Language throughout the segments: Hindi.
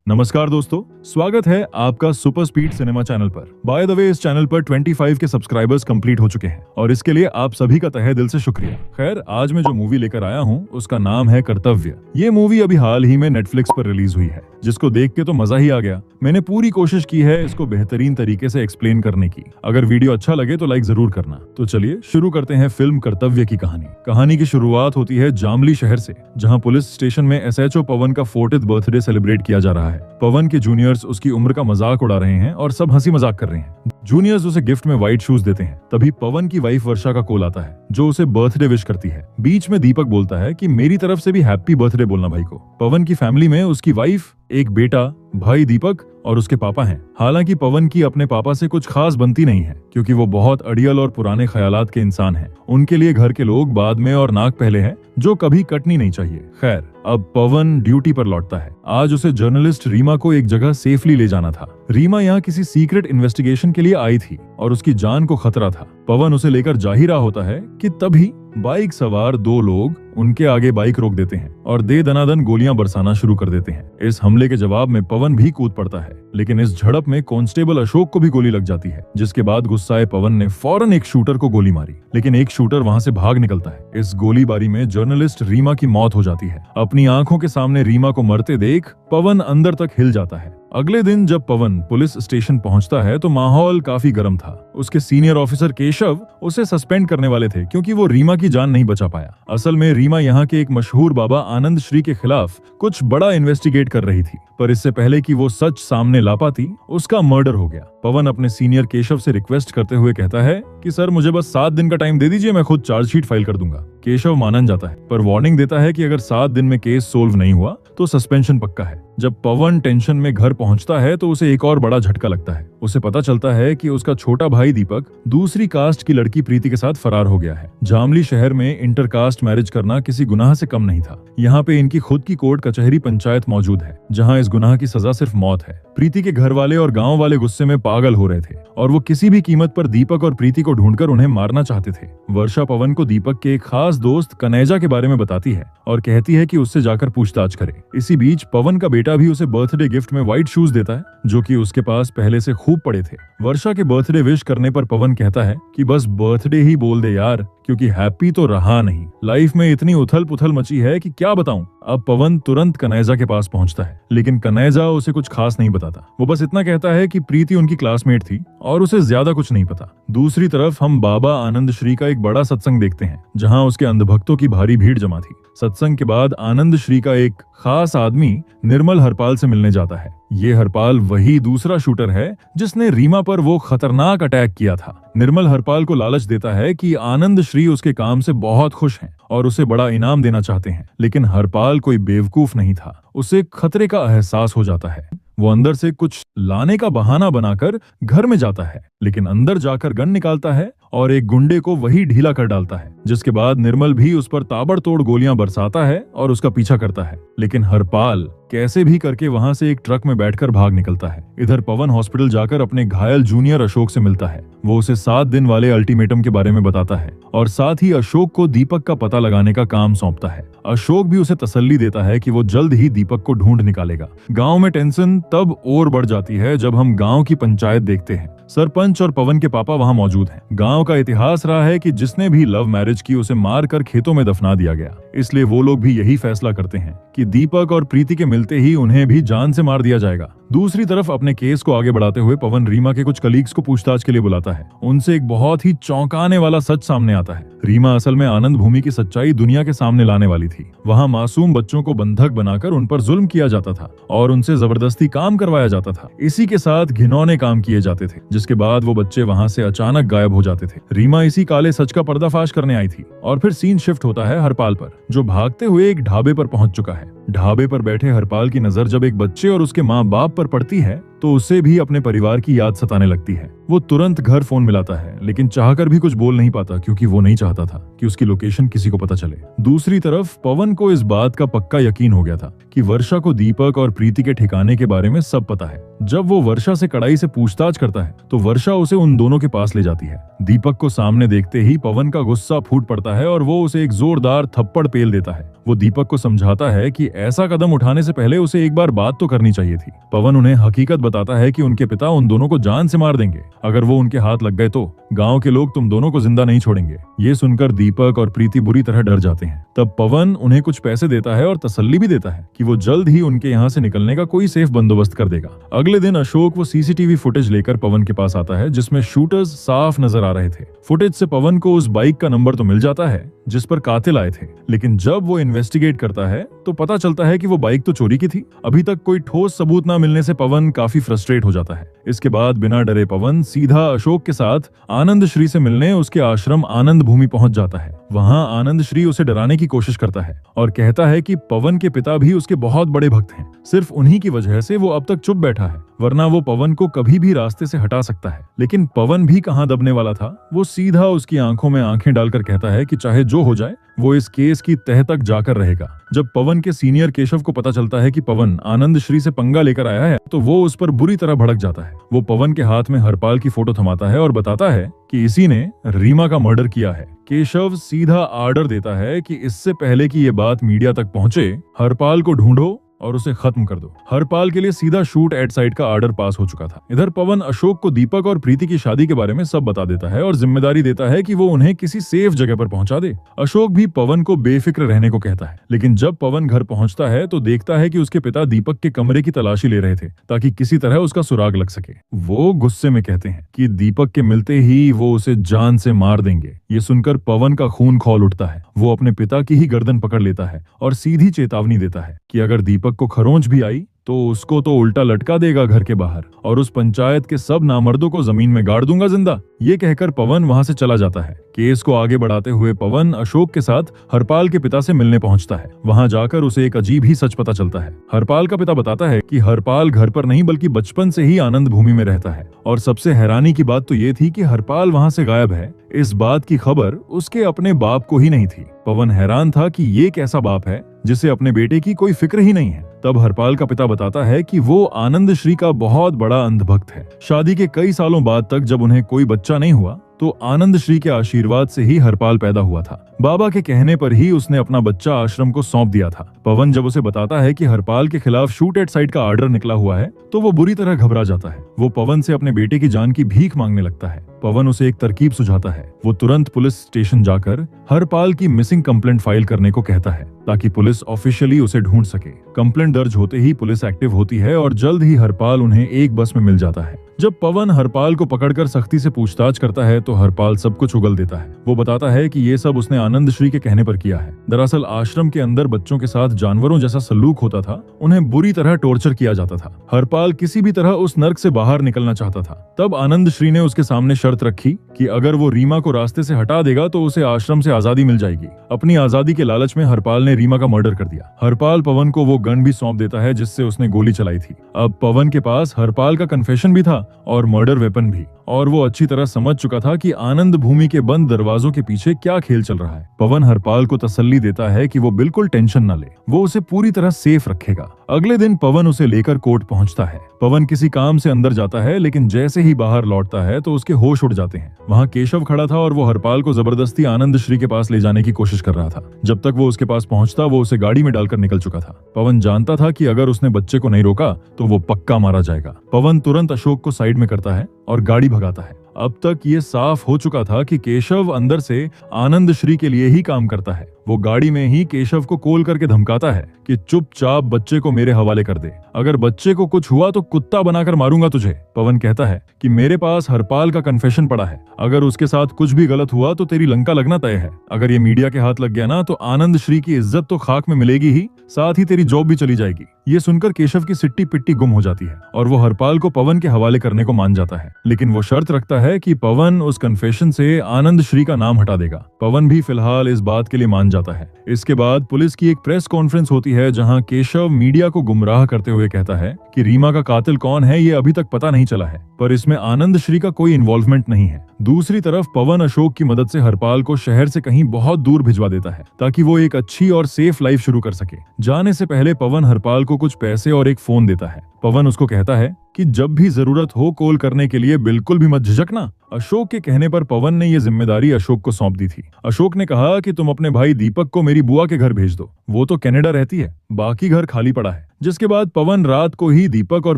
नमस्कार दोस्तों, स्वागत है आपका सुपर स्पीड सिनेमा चैनल पर। बाय द वे, इस चैनल पर 25 के सब्सक्राइबर्स कंप्लीट हो चुके हैं और इसके लिए आप सभी का तहे दिल से शुक्रिया। खैर, आज मैं जो मूवी लेकर आया हूँ उसका नाम है कर्तव्य। ये मूवी अभी हाल ही में नेटफ्लिक्स पर रिलीज हुई है, जिसको देख के तो मजा ही आ गया। मैंने पूरी कोशिश की है इसको बेहतरीन तरीके से एक्सप्लेन करने की। अगर वीडियो अच्छा लगे तो लाइक जरूर करना। तो चलिए शुरू करते हैं फिल्म कर्तव्य की कहानी। कहानी की शुरुआत होती है जामली शहर से, जहाँ पुलिस स्टेशन में एसएचओ पवन का 40th बर्थडे सेलिब्रेट किया जा रहा है। पवन के जूनियर्स उसकी उम्र का मजाक उड़ा रहे हैं और सब हंसी मजाक कर रहे हैं। जूनियर्स उसे गिफ्ट में व्हाइट शूज देते हैं। तभी पवन की वाइफ वर्षा का कॉल आता है, जो उसे बर्थडे विश करती है। बीच में दीपक बोलता है कि मेरी तरफ से भी हैप्पी बर्थडे बोलना भाई को। पवन की फैमिली में उसकी वाइफ, एक बेटा, भाई दीपक और उसके पापा हैं। हालांकि पवन की अपने पापा से कुछ खास बनती नहीं है, क्योंकि वो बहुत अड़ियल और पुराने ख्यालात के इंसान हैं। उनके लिए घर के लोग बाद में और नाक पहले हैं, जो कभी कटनी नहीं चाहिए। खैर, अब पवन ड्यूटी पर लौटता है। आज उसे जर्नलिस्ट रीमा को एक जगह सेफली ले जाना था। रीमा यहाँ किसी सीक्रेट इन्वेस्टिगेशन के लिए आई थी और उसकी जान को खतरा था। पवन उसे लेकर जा ही रहा होता है कि तभी बाइक सवार दो लोग उनके आगे बाइक रोक देते हैं और दे दनादन गोलियां बरसाना शुरू कर देते हैं। इस हमले के जवाब में पवन भी कूद पड़ता है, लेकिन इस झड़प में कांस्टेबल अशोक को भी गोली लग जाती है, जिसके बाद गुस्साए पवन ने फौरन एक शूटर को गोली मारी, लेकिन एक शूटर वहां से भाग निकलता है। इस गोलीबारी में जर्नलिस्ट रीमा की मौत हो जाती है। अपनी आंखों के सामने रीमा को मरते देख पवन अंदर तक हिल जाता है। अगले दिन जब पवन पुलिस स्टेशन पहुंचता है तो माहौल काफी गर्म था। उसके सीनियर ऑफिसर केशव उसे सस्पेंड करने वाले थे, क्योंकि वो रीमा की जान नहीं बचा पाया। असल में रीमा यहाँ के एक मशहूर बाबा आनंद श्री के खिलाफ कुछ बड़ा इन्वेस्टिगेट कर रही थी, पर इससे पहले कि वो सच सामने ला पाती, उसका मर्डर हो गया। पवन अपने सीनियर केशव से रिक्वेस्ट करते हुए कहता है कि सर, मुझे बस 7 दिन का टाइम दे दीजिए, मैं खुद चार्जशीट फाइल कर दूंगा। केशव मानन जाता है, पर वार्निंग देता है कि अगर 7 दिन में केस सोल्व नहीं हुआ तो सस्पेंशन पक्का है। जब पवन टेंशन में घर पहुंचता है तो उसे एक और बड़ा झटका लगता है। उसे पता चलता है कि उसका छोटा भाई दीपक दूसरी कास्ट की लड़की प्रीति के साथ फरार हो गया है। जामली शहर में इंटरकास्ट मैरिज करना किसी गुनाह से कम नहीं था। यहाँ पे इनकी खुद की कोर्ट कचहरी पंचायत मौजूद है, जहाँ इस गुनाह की सजा सिर्फ मौत है। प्रीति के घर वाले और गाँव वाले गुस्से में पागल हो रहे थे और वो किसी भी कीमत पर दीपक और प्रीति को ढूंढकर उन्हें मारना चाहते थे। वर्षा पवन को दीपक के एक खास दोस्त कनेजा के बारे में बताती है और कहती है कि उससे जाकर पूछताछ करे। इसी बीच पवन का बेटा भी उसे बर्थडे गिफ्ट में व्हाइट शूज देता है, जो कि उसके पास पहले से खूब पड़े थे। वर्षा के बर्थडे विश करने पर पवन कहता है कि बस बर्थडे ही बोल दे यार, क्योंकि हैप्पी तो रहा नहीं। लाइफ में इतनी उथल पुथल मची है कि क्या बताऊं। अब पवन तुरंत कनेजा के पास पहुंचता है, लेकिन कनेजा उसे कुछ खास नहीं बताता। वो बस इतना कहता है कि प्रीति उनकी क्लासमेट थी और उसे ज्यादा कुछ नहीं पता। दूसरी तरफ हम बाबा आनंद श्री का एक बड़ा सत्संग देखते हैं, जहां उसके अंधभक्तों की भारी भीड़ जमा थी। सत्संग के बाद आनंद श्री का एक खास आदमी निर्मल हरपाल से मिलने जाता है। ये हरपाल वही दूसरा शूटर है जिसने रीमा पर वो खतरनाक अटैक किया था। निर्मल हरपाल को लालच देता है कि आनंद श्री उसके काम से बहुत खुश हैं और उसे बड़ा इनाम देना चाहते हैं, लेकिन हरपाल कोई बेवकूफ नहीं था। उसे खतरे का एहसास हो जाता है। वो अंदर से कुछ लाने का बहाना बनाकर घर में जाता है, लेकिन अंदर जाकर गन निकालता है और एक गुंडे को वही ढीला कर डालता है, जिसके बाद निर्मल भी उस पर ताबड़तोड़ गोलियां बरसाता है और उसका पीछा करता है। लेकिन हरपाल कैसे भी करके वहां से एक ट्रक में बैठकर भाग निकलता है। इधर पवन हॉस्पिटल जाकर अपने घायल जूनियर अशोक से मिलता है। वो उसे 7 दिन वाले अल्टीमेटम के बारे में बताता है और साथ ही अशोक को दीपक का पता लगाने का काम सौंपता है। अशोक भी उसे तसल्ली देता है कि वो जल्द ही दीपक को ढूंढ निकालेगा। गाँव में टेंशन तब और बढ़ जाती है जब हम गाँव की पंचायत देखते हैं। सरपंच और पवन के पापा वहां मौजूद हैं। गांव का इतिहास रहा है कि जिसने भी लव मैरिज की उसे मारकर खेतों में दफना दिया गया, इसलिए वो लोग भी यही फैसला करते हैं कि दीपक और प्रीति के मिलते ही उन्हें भी जान से मार दिया जाएगा। दूसरी तरफ अपने केस को आगे बढ़ाते हुए पवन रीमा के कुछ कलीग्स को पूछताछ के लिए बुलाता है। उनसे एक बहुत ही चौंकाने वाला सच सामने आता है। रीमा असल में आनंद भूमि की सच्चाई दुनिया के सामने लाने वाली थी। वहाँ मासूम बच्चों को बंधक बनाकर उन पर जुल्म किया जाता था और उनसे जबरदस्ती काम करवाया जाता था। इसी के साथ घिनौने काम किए जाते थे, जिसके बाद वो बच्चे वहाँ से अचानक गायब हो जाते थे। रीमा इसी काले सच का पर्दाफाश करने आई थी और फिर सीन शिफ्ट होता है हरपाल पर, जो भागते हुए एक ढाबे पर पहुंच चुका है। ढाबे पर बैठे हरपाल की नजर जब एक बच्चे और उसके माँ बाप पर पड़ती है तो उसे भी अपने परिवार की याद सताने लगती है। वो तुरंत घर फोन मिलाता है, लेकिन चाहकर भी कुछ बोल नहीं पाता क्योंकि वो नहीं चाहता था कि उसकी लोकेशन किसी को पता चले। दूसरी तरफ पवन को इस बात का पक्का यकीन हो गया था कि वर्षा को दीपक और प्रीति के ठिकाने के बारे में सब पता है। जब वो वर्षा से कड़ाई से पूछताछ करता है तो वर्षा उसे उन दोनों के पास ले जाती है। दीपक को सामने देखते ही पवन का गुस्सा फूट पड़ता है और वो उसे एक जोरदार थप्पड़ पेल देता है। वो दीपक को समझाता है कि ऐसा कदम उठाने से पहले उसे एक बार बात तो करनी चाहिए थी। पवन उन्हें हकीकत बताता है कि उनके पिता उन दोनों को जान से मार देंगे। अगर वो उनके हाथ लग गए तो गांव के लोग तुम दोनों को जिंदा नहीं छोड़ेंगे। ये सुनकर दीपक और प्रीति बुरी तरह डर जाते हैं। तब पवन उन्हें कुछ पैसे देता है और तसल्ली भी देता है कि वो जल्द ही उनके यहाँ से निकलने का कोई सेफ बंदोबस्त कर देगा। अगले दिन अशोक वो सीसीटीवी फुटेज लेकर पवन के पास आता है जिसमें शूटर्स साफ नजर आ रहे थे। फुटेज से पवन को उस बाइक का नंबर तो मिल जाता है जिस पर कातिल आए थे, लेकिन जब वो इन्वेस्टिगेट करता है तो पता चलता है कि वो बाइक तो चोरी की थी। अभी तक कोई ठोस सबूत ना मिलने से पवन काफी फ्रस्ट्रेट हो जाता है। इसके बाद बिना डरे पवन सीधा अशोक के साथ आनंद श्री से मिलने उसके आश्रम आनंद भूमि पहुंच जाता है। वहां आनंद श्री उसे डराने की कोशिश करता है और कहता है कि पवन के पिता भी उसके बहुत बड़े भक्त हैं। सिर्फ उन्हीं की वजह से वो अब तक चुप बैठा है, वरना वो पवन को कभी भी रास्ते से हटा सकता है। लेकिन पवन भी कहां दबने वाला था। वो सीधा उसकी आंखों में आंखें डालकर कहता है कि चाहे जो हो जाए वो इस केस की तह तक जाकर रहेगा। जब पवन के सीनियर केशव को पता चलता है कि पवन आनंद श्री से पंगा लेकर आया है तो वो उस पर बुरी तरह भड़क जाता है। वो पवन के हाथ में हरपाल की फोटो थमाता है और बताता है कि इसी ने रीमा का मर्डर किया है। केशव सीधा आर्डर देता है कि इससे पहले कि ये बात मीडिया तक पहुंचे, हरपाल को ढूंढो और उसे खत्म कर दो। हरपाल के लिए सीधा शूट एट साइट का ऑर्डर पास हो चुका था। इधर पवन अशोक को दीपक और प्रीति की शादी के बारे में सब बता देता है और जिम्मेदारी देता है कि वो उन्हें किसी सेफ जगह पर पहुंचा दे। अशोक भी पवन को बेफिक्र रहने को कहता है, लेकिन जब पवन घर पहुंचता है तो देखता है कि उसके पिता दीपक के कमरे की तलाशी ले रहे थे ताकि किसी तरह उसका सुराग लग सके। वो गुस्से में कहते हैं कि दीपक के मिलते ही वो उसे जान से मार देंगे। ये सुनकर पवन का खून खौल उठता है। वो अपने पिता की ही गर्दन पकड़ लेता है और सीधी चेतावनी देता है कि अगर दीपक को खरोंच भी आई तो उसको तो उल्टा लटका देगा घर के बाहर और उस पंचायत के सब नामर्दों को जमीन में गाड़ दूंगा जिंदा। ये कहकर पवन वहां से चला जाता है। केस को आगे बढ़ाते हुए पवन अशोक के साथ हरपाल के पिता से मिलने पहुंचता है। वहां जाकर उसे एक अजीब ही सच पता चलता है। हरपाल का पिता बताता है कि हरपाल घर पर नहीं बल्कि बचपन से ही आनंद भूमि में रहता है और सबसे हैरानी की बात तो ये थी कि हरपाल वहां से गायब है। इस बात की खबर उसके अपने बाप को ही नहीं थी। पवन हैरान था कि ये कैसा बाप है जिसे अपने बेटे की कोई फिक्र ही नहीं है। तब हरपाल का पिता बताता है कि वो आनंद श्री का बहुत बड़ा अंधभक्त है। शादी के कई सालों बाद तक जब उन्हें कोई बच्चा नहीं हुआ तो आनंद श्री के आशीर्वाद से ही हरपाल पैदा हुआ था। बाबा के कहने पर ही उसने अपना बच्चा आश्रम को सौंप दिया था। पवन जब उसे बताता है कि हरपाल के खिलाफ शूट एट साइट का ऑर्डर निकला हुआ है तो वो बुरी तरह घबरा जाता है। वो पवन से अपने बेटे की जान की भीख मांगने लगता है। पवन उसे एक तरकीब सुझाता है। वो तुरंत पुलिस स्टेशन जाकर हरपाल की मिसिंग कंप्लेंट फाइल करने को कहता है ताकि पुलिस ऑफिशियली उसे ढूंढ सके। कंप्लेंट दर्ज होते ही पुलिस एक्टिव होती है और जल्द ही हरपाल उन्हें एक बस में मिल जाता है। जब पवन हरपाल को पकड़कर सख्ती से पूछताछ करता है तो हरपाल सब कुछ उगल देता है। वो बताता है कि ये सब उसने आनंद श्री के कहने पर किया है। दरअसल आश्रम के अंदर बच्चों के साथ जानवरों जैसा सलूक होता था, उन्हें बुरी तरह टॉर्चर किया जाता था। हरपाल किसी भी तरह उस नर्क से बाहर निकलना चाहता था। तब आनंद श्री ने उसके सामने शर्त रखी कि अगर वो रीमा को रास्ते से हटा देगा तो उसे आश्रम से आजादी मिल जाएगी। अपनी आजादी के लालच में हरपाल ने रीमा का मर्डर कर दिया। हरपाल पवन को वो गन भी सौंप देता है जिससे उसने गोली चलाई थी। अब पवन के पास हरपाल का कन्फेशन भी था और मर्डर वेपन भी, और वो अच्छी तरह समझ चुका था कि आनंद भूमि के बंद दरवाजों के पीछे क्या खेल चल रहा है। पवन हरपाल को तसल्ली देता है कि वो बिल्कुल टेंशन न ले, वो उसे पूरी तरह सेफ रखेगा। अगले दिन पवन उसे लेकर कोर्ट पहुंचता है। पवन किसी काम से अंदर जाता है, लेकिन जैसे ही बाहर लौटता है तो उसके होश उड़ जाते हैं। वहां केशव खड़ा था और वो हरपाल को जबरदस्ती आनंद श्री के पास ले जाने की कोशिश कर रहा था। जब तक वो उसके पास पहुंचता वो उसे गाड़ी में डालकर निकल चुका था। पवन जानता था कि अगर उसने बच्चे को नहीं रोका तो वो पक्का मारा जाएगा। पवन तुरंत अशोक को साइड में करता है और गाड़ी भगाता है। अब तक ये साफ हो चुका था कि केशव अंदर से आनंद श्री के लिए ही काम करता है। वो गाड़ी में ही केशव को कॉल करके धमकाता है कि चुपचाप बच्चे को मेरे हवाले कर दे, अगर बच्चे को कुछ हुआ तो कुत्ता बनाकर मारूंगा तुझे। पवन कहता है कि मेरे पास हरपाल का कन्फेशन पड़ा है, अगर उसके साथ कुछ भी गलत हुआ तो तेरी लंका लगना तय है। अगर ये मीडिया के हाथ लग गया ना तो आनंद श्री की इज्जत तो खाक में मिलेगी ही, साथ ही तेरी जॉब भी चली जाएगी। ये सुनकर केशव की सिट्टी पिट्टी गुम हो जाती है और वो हरपाल को पवन के हवाले करने को मान जाता है, लेकिन वो शर्त रखता है कि पवन उस कन्फेशन से आनंद श्री का नाम हटा देगा। पवन भी फिलहाल इस बात के लिए मान जाता है। इसके बाद पुलिस की एक प्रेस कॉन्फ्रेंस होती है जहां केशव मीडिया को गुमराह करते हुए कहता है कि रीमा का कातिल कौन है ये अभी तक पता नहीं चला है, पर इसमें आनंद श्री का कोई इन्वॉल्वमेंट नहीं है। दूसरी तरफ पवन अशोक की मदद से हरपाल को शहर से कहीं बहुत दूर भिजवा देता है ताकि वो एक अच्छी और सेफ लाइफ शुरू कर सके। जाने से पहले पवन हरपाल को कुछ पैसे और एक फोन देता है। पवन उसको कहता है कि जब भी जरूरत हो कॉल करने के लिए बिल्कुल भी मत झिझकना। अशोक के कहने पर पवन ने यह जिम्मेदारी अशोक को सौंप दी थी। अशोक ने कहा कि तुम अपने भाई दीपक को मेरी बुआ के घर भेज दो, वो तो कनाडा रहती है, बाकी घर खाली पड़ा है। जिसके बाद पवन रात को ही दीपक और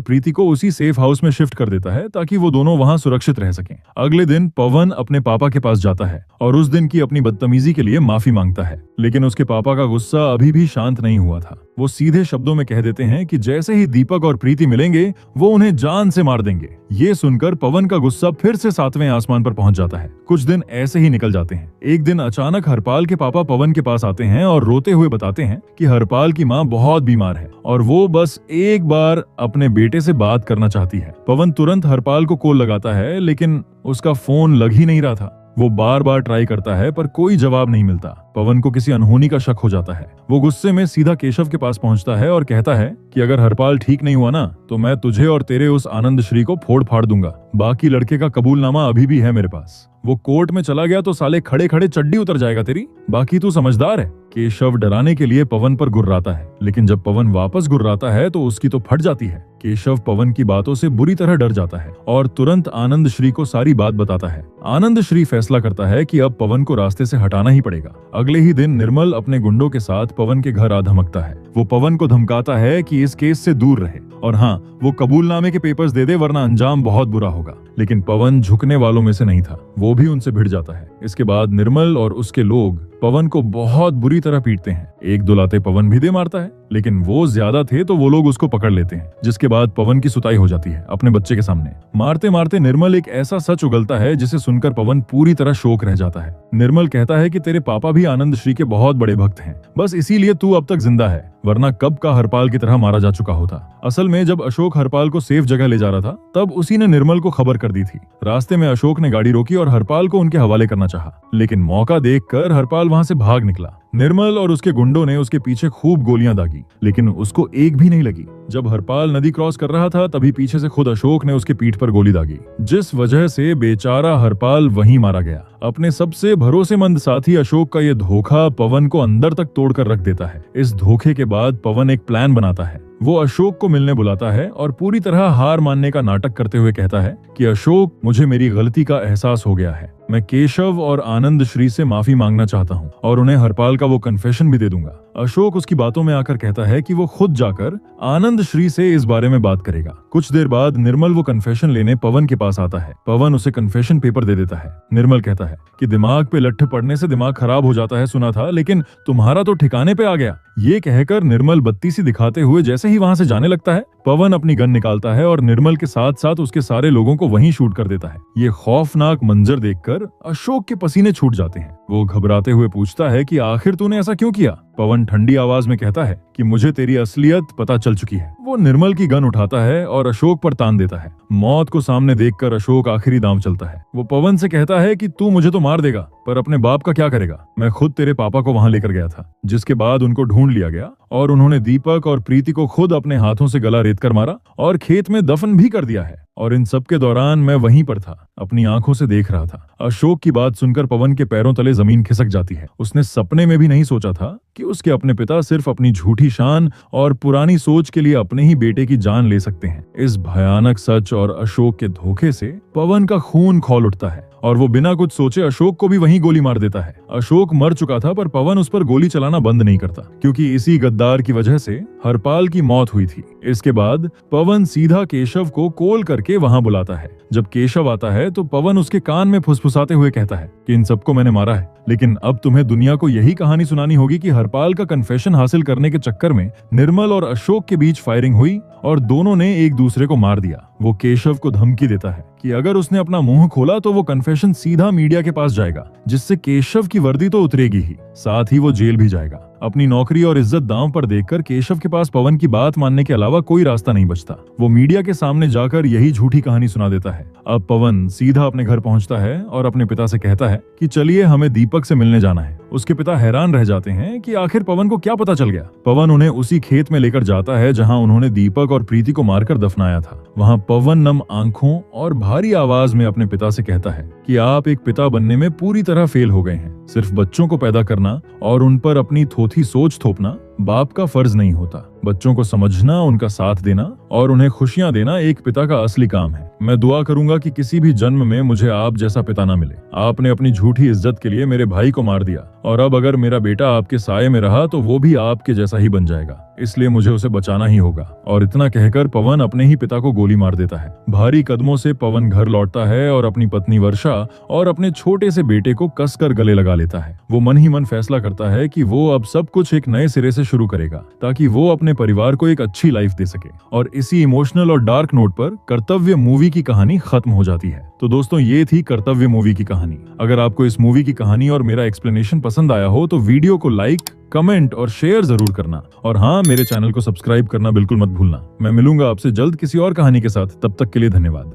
प्रीति को उसी सेफ हाउस में शिफ्ट कर देता है ताकि वो दोनों वहां सुरक्षित रह सकें। अगले दिन पवन अपने पापा के पास जाता है और उस दिन की अपनी बदतमीजी के लिए माफी मांगता है, लेकिन उसके पापा का गुस्सा अभी भी शांत नहीं हुआ था। वो सीधे शब्दों में कह देते हैं कि जैसे ही दीपक और प्रीति मिलेंगे वो उन्हें जान से मार देंगे। ये सुनकर पवन का गुस्सा फिर से 7वें आसमान पर पहुंच जाता है। कुछ दिन ऐसे ही निकल जाते हैं। एक दिन अचानक हरपाल के पापा पवन के पास आते हैं और रोते हुए बताते हैं कि हरपाल की माँ बहुत बीमार है और वो बस एक बार अपने बेटे से बात करना चाहती है। पवन तुरंत हरपाल को कॉल लगाता है, लेकिन उसका फोन लग ही नहीं रहा था। वो बार बार ट्राई करता है पर कोई जवाब नहीं मिलता। पवन को किसी अनहोनी का शक हो जाता है। वो गुस्से में सीधा केशव के पास पहुंचता है और कहता है कि अगर हरपाल ठीक नहीं हुआ ना तो मैं तुझे और तेरे उस आनंद श्री को फोड़ फाड़ दूंगा। बाकी लड़के का कबूलनामा अभी भी है मेरे पास। वो कोर्ट में चला गया तो साले खड़े खड़े चड्डी उतर जाएगा तेरी। बाकी तू समझदार है। केशव डराने के लिए पवन पर गुर्राता है, लेकिन जब पवन वापस गुर्राता है तो उसकी तो फट जाती है। केशव पवन की बातों से बुरी तरह डर जाता है और तुरंत आनंद श्री को सारी बात बताता है। आनंद श्री फैसला करता है कि अब पवन को रास्ते से हटाना ही पड़ेगा। अगले ही दिन निर्मल अपने गुंडों के साथ पवन के घर आ धमकता है। वो पवन को धमकाता है कि इस केस से दूर रहे और हाँ, वो कबूलनामे के पेपर्स दे दे वरना अंजाम बहुत बुरा होगा। लेकिन पवन झुकने वालों में से नहीं था, वो भी उनसे भिड़ जाता है। इसके बाद निर्मल और उसके लोग पवन को बहुत बुरी तरह पीटते हैं। एक दो लाते पवन भी दे मारता है, लेकिन वो ज्यादा थे तो वो लोग उसको पकड़ लेते हैं। जिसके बाद पवन की सुताई हो जाती है अपने बच्चे के सामने। मारते मारते निर्मल एक ऐसा सच उगलता है जिसे सुनकर पवन पूरी तरह शोक रह जाता है। निर्मल कहता है कि तेरे पापा भी आनंद श्री के बहुत बड़े भक्त हैं, बस इसीलिए तू अब तक जिंदा है, वरना कब का हरपाल की तरह मारा जा चुका होता। असल में जब अशोक हरपाल को सेफ जगह ले जा रहा था तब उसी ने निर्मल को खबर कर दी थी। रास्ते में अशोक ने गाड़ी रोकी और हरपाल को उनके हवाले करना चाहा, लेकिन मौका देखकर हरपाल वहां से भाग निकला। निर्मल और उसके गुंडों ने उसके पीछे खूब गोलियां दागी, लेकिन उसको एक भी नहीं लगी। जब हरपाल नदी क्रॉस कर रहा था तभी पीछे से खुद अशोक ने उसके पीठ पर गोली दागी, जिस वजह से बेचारा हरपाल वहीं मारा गया। अपने सबसे भरोसेमंद साथी अशोक का ये धोखा पवन को अंदर तक तोड़कर रख देता है। इस धोखे के बाद पवन एक प्लान बनाता है। वो अशोक को मिलने बुलाता है और पूरी तरह हार मानने का नाटक करते हुए कहता है कि अशोक, मुझे मेरी गलती का एहसास हो गया है। मैं केशव और आनंद श्री से माफी मांगना चाहता हूँ और उन्हें हरपाल का वो कन्फेशन भी दे दूंगा। अशोक उसकी बातों में आकर कहता है कि वो खुद जाकर आनंद श्री से इस बारे में बात करेगा। कुछ देर बाद निर्मल वो कन्फेशन लेने पवन के पास आता है। पवन उसे कन्फेशन पेपर दे देता है। निर्मल कहता है कि दिमाग पे लट्ठ पड़ने से दिमाग खराब हो जाता है सुना था, लेकिन तुम्हारा तो ठिकाने पे आ गया। ये कहकर निर्मल बत्ती सी दिखाते हुए जैसे ही वहां से जाने लगता है, पवन अपनी गन निकालता है और निर्मल के साथ साथ उसके सारे लोगों को वहीं शूट कर देता है। ये खौफनाक मंजर देखकर अशोक के पसीने छूट जाते हैं। वो घबराते हुए पूछता है कि आखिर तूने ऐसा क्यों किया? पवन ठंडी आवाज में कहता है कि मुझे तेरी असलियत पता चल चुकी है। वो निर्मल की गन उठाता है और अशोक पर तान देता है। मौत को सामने देखकर अशोक आखिरी दांव चलता है। वो पवन से कहता है कि तू मुझे तो मार देगा, पर अपने बाप का क्या करेगा? मैं खुद तेरे पापा को वहां लेकर गया था। जिसके बाद उनको ढूंढ लिया गया और उन्होंने दीपक और प्रीति को खुद अपने हाथों से गला रेत कर मारा और खेत में दफन भी कर दिया है। और इन सब के दौरान मैं वहीं पर था, अपनी आंखों से देख रहा था। अशोक की बात सुनकर पवन के पैरों तले जमीन खिसक जाती है। उसने सपने में भी नहीं सोचा था कि उसके अपने पिता सिर्फ अपनी झूठी शान और पुरानी सोच के लिए अपने ही बेटे की जान ले सकते हैं। इस भयानक सच और अशोक के धोखे से पवन का खून खौल उठता है और वो बिना कुछ सोचे अशोक को भी वहीं गोली मार देता है। अशोक मर चुका था पर पवन उस पर गोली चलाना बंद नहीं करता, क्योंकि इसी गद्दार की वजह से हरपाल की मौत हुई थी। इसके बाद पवन सीधा केशव को कॉल करके वहां बुलाता है। जब केशव आता है तो पवन उसके कान में फुसफुसाते हुए कहता है कि इन सबको मैंने मारा है, लेकिन अब तुम्हें दुनिया को यही कहानी सुनानी होगी कि हरपाल का कन्फेशन हासिल करने के चक्कर में निर्मल और अशोक के बीच फायरिंग हुई और दोनों ने एक दूसरे को मार दिया। वो केशव को धमकी देता है कि अगर उसने अपना मुंह खोला तो वो कन्फेशन सीधा मीडिया के पास जाएगा, जिससे केशव की वर्दी तो उतरेगी ही, साथ ही वो जेल भी जाएगा। अपनी नौकरी और इज्जत दांव पर देखकर केशव के पास पवन की बात मानने के अलावा कोई रास्ता नहीं बचता। वो मीडिया के सामने जाकर यही झूठी कहानी सुना देता है। अब पवन सीधा अपने घर पहुंचता है और अपने पिता से कहता है कि चलिए हमें दीपक से मिलने जाना है। उसके पिता हैरान रह जाते हैं कि आखिर पवन को क्या पता चल गया। पवन उन्हें उसी खेत में लेकर जाता है जहां उन्होंने दीपक और प्रीति को मारकर दफनाया था। वहां पवन नम आंखों और भारी आवाज में अपने पिता से कहता है कि आप एक पिता बनने में पूरी तरह फेल हो गए हैं। सिर्फ बच्चों को पैदा करना और उन पर अपनी थोथी सोच थोपना बाप का फर्ज नहीं होता। बच्चों को समझना, उनका साथ देना और उन्हें खुशियां देना एक पिता का असली काम है। मैं दुआ करूंगा कि किसी भी जन्म में मुझे आप जैसा पिता ना मिले। आपने अपनी झूठी इज्जत के लिए मेरे भाई को मार दिया और अब अगर मेरा बेटा आपके साये में रहा तो वो भी आपके जैसा ही बन जाएगा, इसलिए मुझे उसे बचाना ही होगा। और इतना कहकर पवन अपने ही पिता को गोली मार देता है। भारी कदमों से पवन घर लौटता है और अपनी पत्नी वर्षा और अपने छोटे से बेटे को कसकर गले लगा लेता है। वो मन ही मन फैसला करता है कि वो अब सब कुछ एक नए सिरे से शुरू करेगा ताकि वो अपने परिवार को एक अच्छी लाइफ दे सके। और इसी इमोशनल और डार्क नोट पर कर्तव्य मूवी की कहानी खत्म हो जाती है। तो दोस्तों, ये थी कर्तव्य मूवी की कहानी। अगर आपको इस मूवी की कहानी और मेरा एक्सप्लेनेशन पसंद आया हो तो वीडियो को लाइक, कमेंट और शेयर जरूर करना। और हाँ, मेरे चैनल को सब्सक्राइब करना बिल्कुल मत भूलना। मैं मिलूंगा आपसे जल्द किसी और कहानी के साथ। तब तक के लिए धन्यवाद।